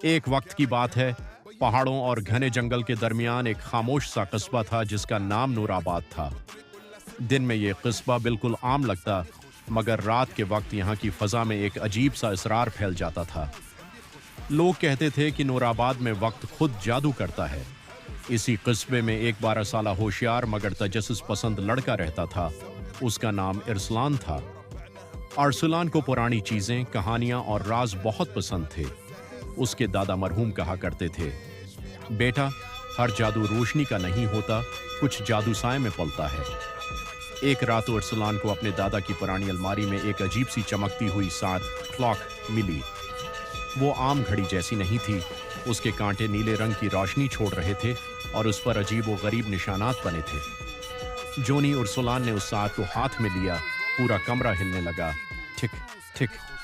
ایک وقت کی بات ہے، پہاڑوں اور گھنے جنگل کے درمیان ایک خاموش سا قصبہ تھا جس کا نام نور آباد تھا۔ دن میں یہ قصبہ بالکل عام لگتا، مگر رات کے وقت یہاں کی فضا میں ایک عجیب سا اسرار پھیل جاتا تھا۔ لوگ کہتے تھے کہ نور آباد میں وقت خود جادو کرتا ہے۔ اسی قصبے میں ایک 12 سالہ ہوشیار مگر تجسس پسند لڑکا رہتا تھا۔ اس کا نام ارسلان تھا۔ ارسلان کو پرانی چیزیں، کہانیاں اور راز بہت پسند تھے۔ اس کے دادا مرحوم کہا کرتے تھے، بیٹا، ہر جادو روشنی کا نہیں ہوتا، کچھ جادو سائے میں پلتا ہے۔ ایک رات ارسلان کو اپنے دادا کی پرانی الماری میں ایک عجیب سی چمکتی ہوئی ساعت کلاک ملی۔ وہ عام گھڑی جیسی نہیں تھی، اس کے کانٹے نیلے رنگ کی روشنی چھوڑ رہے تھے اور اس پر عجیب و غریب نشانات بنے تھے۔ جونی ارسلان نے اس ساعت کو ہاتھ میں لیا، پورا کمرہ ہلنے لگا۔ ٹھک ٹھک